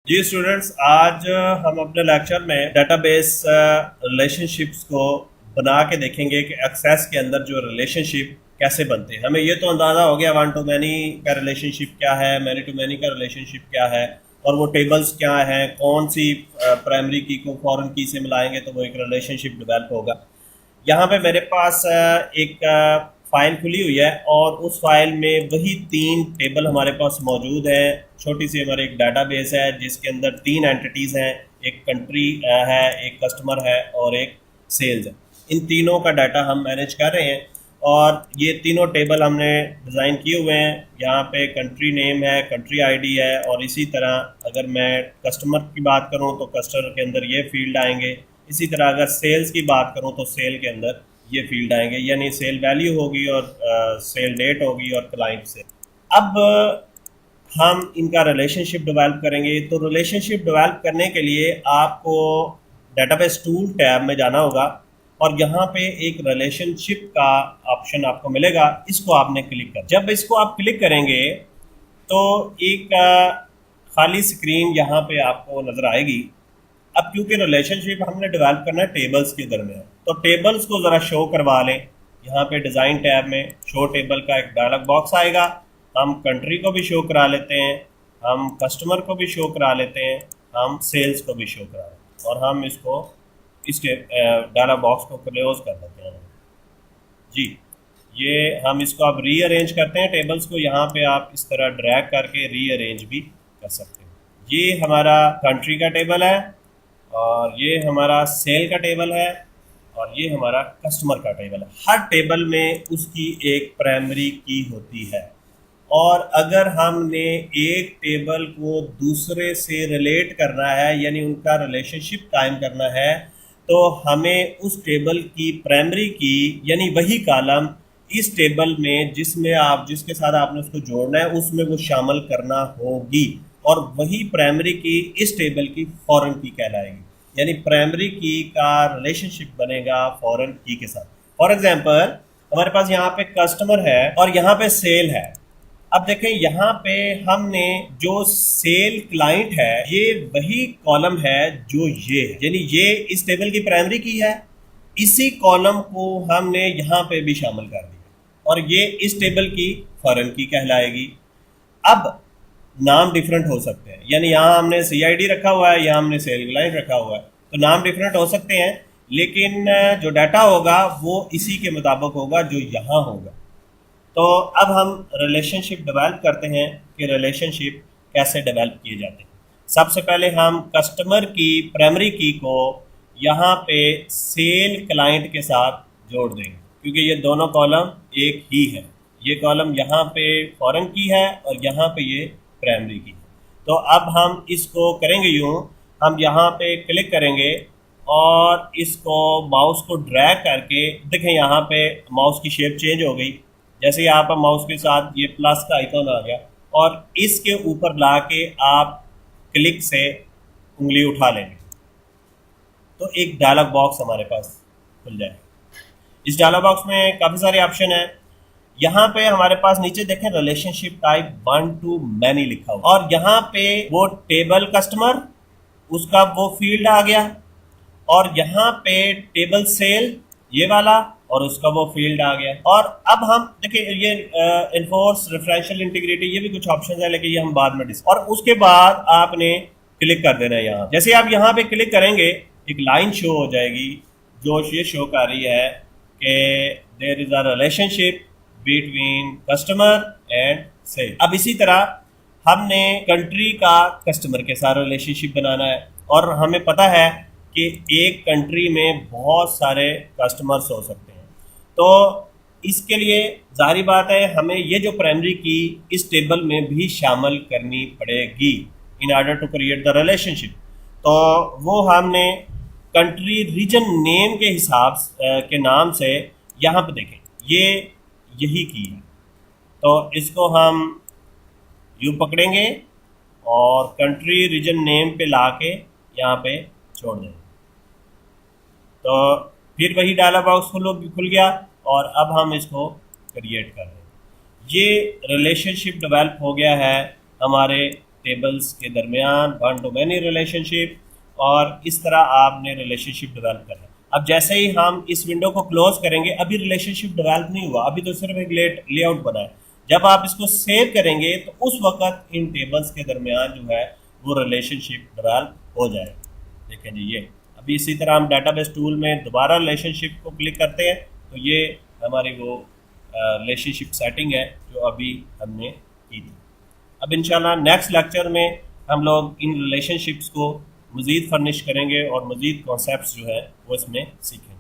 जी students, आज हम अपने लेक्चर में डेटाबेस रिलेशनशिप्स को बना के देखेंगे कि एक्सेस के अंदर जो रिलेशनशिप कैसे बनते हैं। हमें ये तो अंदाज़ा हो गया वन टू मैनी का रिलेशनशिप क्या है, मैनी टू मैनी का रिलेशनशिप क्या है, और वो टेबल्स क्या हैं, कौन सी प्राइमरी की को फॉरेन की से मिलाएंगे तो वो एक रिलेशनशिप डेवलप होगा। यहाँ पे मेरे पास एक फाइल खुली हुई है और उस फाइल में वही 3 टेबल हमारे पास मौजूद हैं। छोटी सी हमारी एक डाटाबेस है जिसके अंदर 3 एंटिटीज़ हैं, एक कंट्री है, एक कस्टमर है और एक सेल्स है। इन तीनों का डाटा हम मैनेज कर रहे हैं और ये तीनों टेबल हमने डिज़ाइन किए हुए हैं। यहाँ पे कंट्री नेम है, कंट्री आईडी है, और इसी तरह अगर मैं कस्टमर की बात करूँ तो कस्टमर के अंदर ये फील्ड आएंगे। इसी तरह अगर सेल्स की बात करूं तो सेल के अंदर ये फील्ड आएंगे, यानी सेल वैल्यू होगी और सेल डेट होगी और क्लाइंट से। अब हम इनका रिलेशनशिप डेवलप करेंगे। तो रिलेशनशिप डेवलप करने के लिए आपको डेटाबेस टूल टैब में जाना होगा और यहाँ पे एक रिलेशनशिप का ऑप्शन आपको मिलेगा, इसको आपने क्लिक कर। जब इसको आप क्लिक करेंगे तो एक खाली स्क्रीन यहाँ पे आपको नज़र आएगी। अब क्योंकि रिलेशनशिप हमने डेवलप करना है टेबल्स के दरमियान, तो टेबल्स को ज़रा शो करवा लें। यहाँ पे डिज़ाइन टैब में शो टेबल का एक डायलॉग बॉक्स आएगा। हम कंट्री को भी शो करा लेते हैं, हम कस्टमर को भी शो करा लेते हैं, हम सेल्स को भी शो करा लेते हैं, और हम इसको इस डायलॉग बॉक्स को क्लोज कर देते हैं। जी, ये हम इसको अब रीअरेंज करते हैं टेबल्स को। यहाँ पे आप इस तरह ड्रैग करके रीअरेंज भी कर सकते हैं। ये हमारा कंट्री का टेबल है और ये हमारा सेल का टेबल है और ये हमारा कस्टमर का टेबल है। हर टेबल में उसकी एक प्राइमरी की होती है, और अगर हमने एक टेबल को दूसरे से रिलेट करना है, यानी उनका रिलेशनशिप कायम करना है, तो हमें उस टेबल की प्राइमरी की यानी वही कॉलम इस टेबल में जिसके साथ आपने उसको जोड़ना है उसमें वो शामिल करना होगी, और वही प्राइमरी की इस टेबल की फॉरेन की कहलाएगी। यानी प्राइमरी की का रिलेशनशिप बनेगा फॉरेन की के साथ। फॉर एग्जांपल, हमारे पास यहाँ पे कस्टमर है और यहाँ पे सेल है। अब देखें, यहाँ पे हमने जो सेल क्लाइंट है ये वही कॉलम है जो ये है, यानी ये इस टेबल की प्राइमरी की है। इसी कॉलम को हमने यहाँ पे भी शामिल कर दिया और ये इस टेबल की फॉरेन की कहलाएगी। अब नाम डिफरेंट हो सकते हैं, यानी यहाँ हमने CID रखा हुआ है, यहाँ हमने सेल क्लाइंट रखा हुआ है, तो नाम डिफरेंट हो सकते हैं, लेकिन जो डाटा होगा वो इसी के मुताबिक होगा जो यहाँ होगा। तो अब हम रिलेशनशिप डेवलप करते हैं कि रिलेशनशिप कैसे डेवलप किए जाते हैं। सबसे पहले हम कस्टमर की प्राइमरी की को यहाँ पे सेल क्लाइंट के साथ जोड़ देंगे, क्योंकि ये दोनों कॉलम एक ही है। ये कॉलम यहाँ पे फॉरेन की है और यहाँ पे ये प्राइमरी की। तो अब हम इसको करेंगे यूँ, हम यहाँ पे क्लिक करेंगे और इसको माउस को ड्रैग करके देखें, यहाँ पे माउस की शेप चेंज हो गई। जैसे ही आप माउस के साथ ये प्लस का आइकॉन आ गया और इसके ऊपर ला के आप क्लिक से उंगली उठा लेंगे तो एक डायलॉग बॉक्स हमारे पास खुल जाएगा। इस डायलॉग बॉक्स में काफ़ी सारे ऑप्शन हैं। यहाँ पे हमारे पास नीचे देखें रिलेशनशिप टाइप 1 to many लिखा हुआ, और यहाँ पे वो टेबल कस्टमर उसका वो फील्ड आ गया, और यहाँ पे टेबल सेल ये वाला और उसका वो फील्ड आ गया। और अब हम देखिए ये इन्फोर्स रेफरेंशियल इंटीग्रिटी, ये भी कुछ ऑप्शन है, लेकिन ये हम बाद में और उसके बाद आपने क्लिक कर देना है। यहाँ जैसे आप यहाँ पे क्लिक करेंगे एक लाइन शो हो जाएगी जो ये शो कर रही है कि there is a relationship between customer and sale. अब इसी तरह हमने कंट्री का कस्टमर के साथ रिलेशनशिप बनाना है, और हमें पता है कि एक कंट्री में बहुत सारे कस्टमर्स हो सकते हैं, तो इसके लिए जाहिर बात है हमें ये जो प्राइमरी की इस टेबल में भी शामिल करनी पड़ेगी in order to create the relationship. तो वो हमने कंट्री रीजन नेम के हिसाब के नाम से यहाँ पे देखें ये यही की है, तो इसको हम यूँ पकड़ेंगे और कंट्री रीजन नेम पे ला के यहाँ पे छोड़ देंगे, तो फिर वही डायलॉग बॉक्स खुल गया और अब हम इसको क्रिएट कर रहे हैं। ये रिलेशनशिप डेवलप हो गया है हमारे टेबल्स के दरमियान वन टू मैनी रिलेशनशिप, और इस तरह आपने रिलेशनशिप डेवलप करना है। अब जैसे ही हम इस विंडो को क्लोज करेंगे, अभी रिलेशनशिप डेवलप नहीं हुआ, अभी तो सिर्फ एक लेआउट बना है। जब आप इसको सेव करेंगे तो उस वक्त इन टेबल्स के दरमियान जो है वो रिलेशनशिप डेवलप हो जाएगा। देखें जी, ये अभी इसी तरह हम डाटाबेस टूल में दोबारा रिलेशनशिप को क्लिक करते हैं तो ये हमारी वो रिलेशनशिप सेटिंग है जो अभी हमने की थी। अब इंशाल्लाह नेक्स्ट लेक्चर में हम लोग इन रिलेशनशिप्स को मज़ीद फर्निश करेंगे और मज़ीद कॉन्सेप्ट्स जो है वो इसमें सीखेंगे।